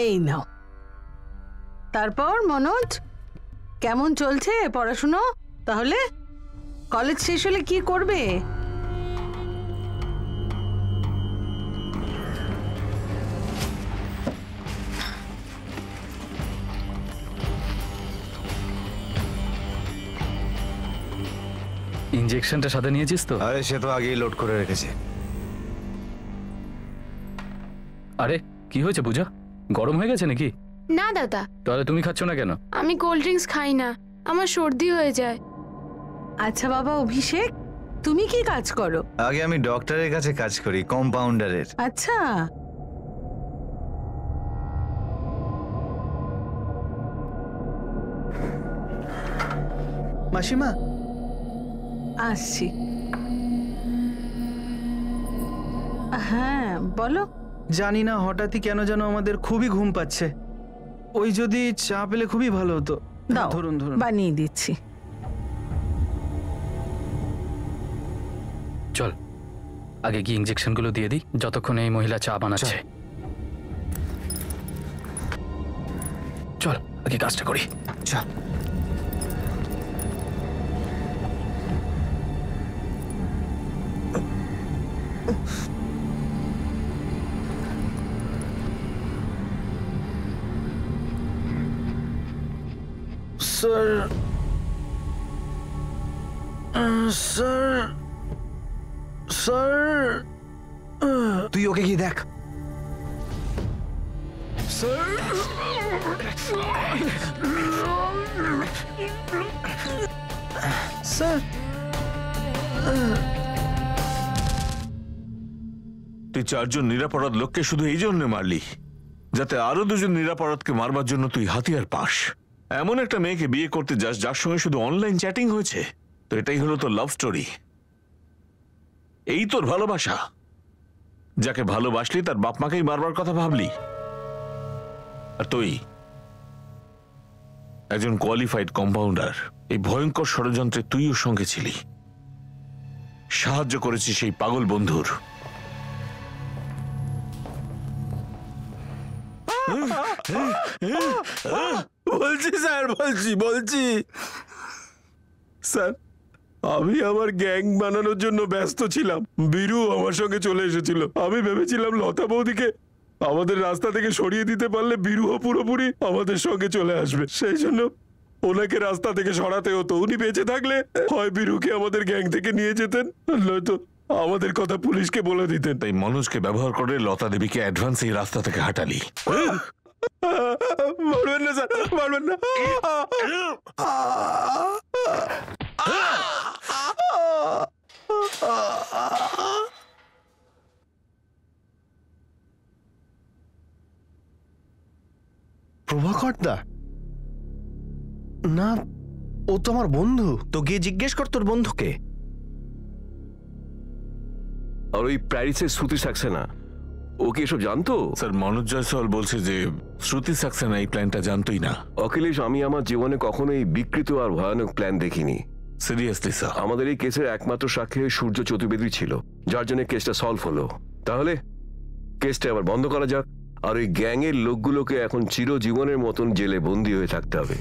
এই নাও। তারপর মনোজ, কেমন চলছে পড়াশুনো? তাহলে কলেজ শেষ হলে কি করবে? ইনজেকশনটা সাথে নিয়েছিস তো? আরে সে তো আগেই লোড করে রেখেছে। আরে কি হয়েছে পূজা, গরম হয়ে গেছে নাকি? না দাদা। তাহলে তুমি খাচ্ছ না কেন? আমি কোল্ড ড্রিঙ্কস খাই না, আমার সর্দি হয়ে যায়। আচ্ছা বাবা অভিষেক, তুমি কি কাজ করো? আগে আমি ডক্টরের কাছে কাজ করি, কম্পাউন্ডারের। আচ্ছা, মাসিমা আসছি। হ্যাঁ বলো। জানি না হঠাৎই কেন যেন আমাদের খুবই ঘুম পাচ্ছে। ওই যদি চা পেলে খুবই ভালো হতো। দাও, ধরুন ধরুন। বানিয়ে দিচ্ছি। চল আগে কি ইনজেকশনগুলো দিয়ে দিই যতক্ষণ এই মহিলা চা বানাচ্ছে। চল আগে কাজটা করি। চা। স্যার স্যার স্যার, তুই ওকে গিয়ে দেখ। স্যার স্যার, তুই চারজন নিরাপরাধ লোককে শুধু এই জন্য মারলি যাতে আরো দুজন নিরাপরাধকে মারবার জন্য তুই হাতিয়ার পাস। এমন একটা মেয়েকে বিয়ে করতে যাস যার সঙ্গে শুধু অনলাইন চ্যাটিং হয়েছে। তো এটাই হলো তোর লাভ স্টোরি, এই তোর ভালোবাসা। যাকে ভালোবাসলি তার বাপ মাকেই মারবার কথা ভাবলি। আর তুই একজন কোয়ালিফাইড কম্পাউন্ডার, এই ভয়ঙ্কর ষড়যন্ত্রে তুইও সঙ্গে ছিলি, সাহায্য করেছিস সেই পাগল বন্ধুর। বলছি স্যার, বলছি স্যার, আমি আমার গ্যাং বানানোর জন্য ব্যস্ত ছিলাম। বীরু আমার সঙ্গে চলে এসেছিল। আমি ভেবেছিলাম লতা বৌদিকে আমাদের রাস্তা থেকে সরিয়ে দিতে পারলে বীরুও পুরোপুরি আমাদের সঙ্গে চলে আসবে। সেই জন্য ওনাকে রাস্তা থেকে সরাতে হতো। উনি বেঁচে থাকলে হয় বীরুকে আমাদের গ্যাং থেকে নিয়ে যেতেন, নয়তো আমাদের কথা পুলিশকে বলে দিতেন। তাই মনোজকে ব্যবহার করে লতা দেবীকে অ্যাডভান্স এই রাস্তা থেকে হাঁটালি। মারবেন না স্যার, মারবেন না। প্রভাকর দা? না, ও তো আমার বন্ধু। তো গিয়ে জিজ্ঞেস কর তোর বন্ধুকে। আর ওই প্যারিসের শ্রুতি সাক্সেনা, ও কি এসব জানতো? স্যার মনোজ জয়সওয়াল বলছে যে শ্রুতি সাক্সেনা এই প্ল্যানটা জানতোই না। অখিলেশ, আমি আমার জীবনে কখনোই বিকৃত আর ভয়ানক প্ল্যান দেখিনি। সিরিয়াসলি স্যার, আমাদের এই কেসের একমাত্র সাক্ষী সূর্য চতুর্বেদী ছিল, যার জন্য কেসটা সলভ হলো। তাহলে কেসটা আবার বন্ধ করা যাক, আর ওই গ্যাংয়ের লোকগুলোকে এখন চিরজীবনের মতন জেলে বন্দী হয়ে থাকতে হবে।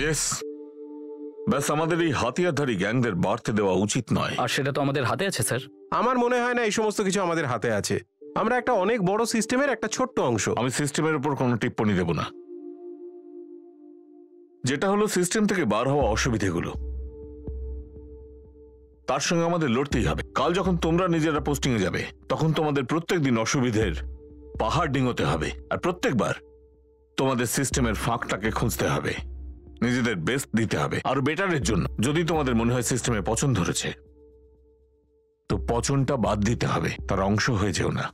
ইয়েস, ব্যাস আমাদের এই হাতিয়ারধারী গ্যাংদের বাড়তে দেওয়া উচিত নয়। আর সেটা তো আমাদের হাতে আছে স্যার। আমার মনে হয় না এই সমস্ত কিছু আমাদের হাতে আছে। আমরা একটা অনেক বড় সিস্টেমের একটা ছোট্ট অংশ। আমি সিস্টেমের উপর কোনো টিপ্পণী দেব না। যেটা হলো সিস্টেম থেকে বার হওয়া অসুবিধেগুলো, তার সঙ্গে আমাদের লড়তেই হবে। কাল যখন তোমরা নিজেরা পোস্টিং এ যাবে, তখন তোমাদের প্রত্যেক দিন অসুবিধের পাহাড় ডিঙোতে হবে, আর প্রত্যেকবার তোমাদের সিস্টেমের ফাঁকটাকে খুঁজতে হবে, নিজেদের বেস্ট দিতে হবে আর বেটারের জন্য। যদি তোমাদের মনে হয় সিস্টেমে পচন ধরেছে, তো পচনটা বাদ দিতে হবে, তার অংশ হয়ে যেও না।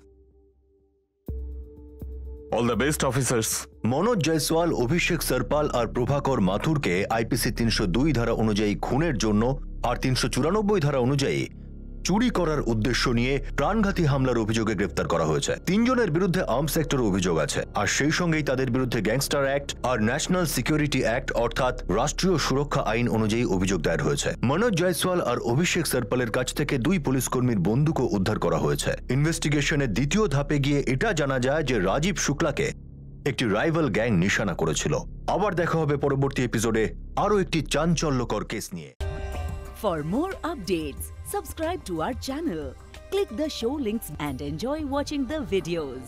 All the best officers. Manoj Jaiswal, Abhishek Sarpal আর প্রভাকর মাথুরকে আইপিসি 302 ধারা অনুযায়ী খুনের জন্য আর 394 ধারা অনুযায়ী চুরি করার উদ্দেশ্য নিয়ে প্রাণঘাতী হামলার অভিযোগে গ্রেফতার করা হয়েছে। 3 জনের বিরুদ্ধে আর্মস অ্যাক্টের অভিযোগ আছে, আর সেই সঙ্গেই তাদের বিরুদ্ধে গ্যাংস্টার অ্যাক্ট আর ন্যাশনাল সিকিউরিটি অ্যাক্ট অর্থাৎ রাষ্ট্রীয় সুরক্ষা আইন অনুযায়ী অভিযোগ দায়ের হয়েছে। মনোজ জয়সওয়াল আর অভিষেক সরপালের কাছ থেকে 2 পুলিশ কর্মীর বন্দুকও উদ্ধার করা হয়েছে। ইনভেস্টিগেশনের দ্বিতীয় ধাপে গিয়ে এটা জানা যায় যে রাজীব শুক্লাকে একটি রাইভাল গ্যাং নিশানা করেছিল। আবার দেখা হবে পরবর্তী এপিসোডে আরও একটি চাঞ্চল্যকর কেস নিয়ে। For more updates, subscribe to our channel, click the show links and enjoy watching the videos.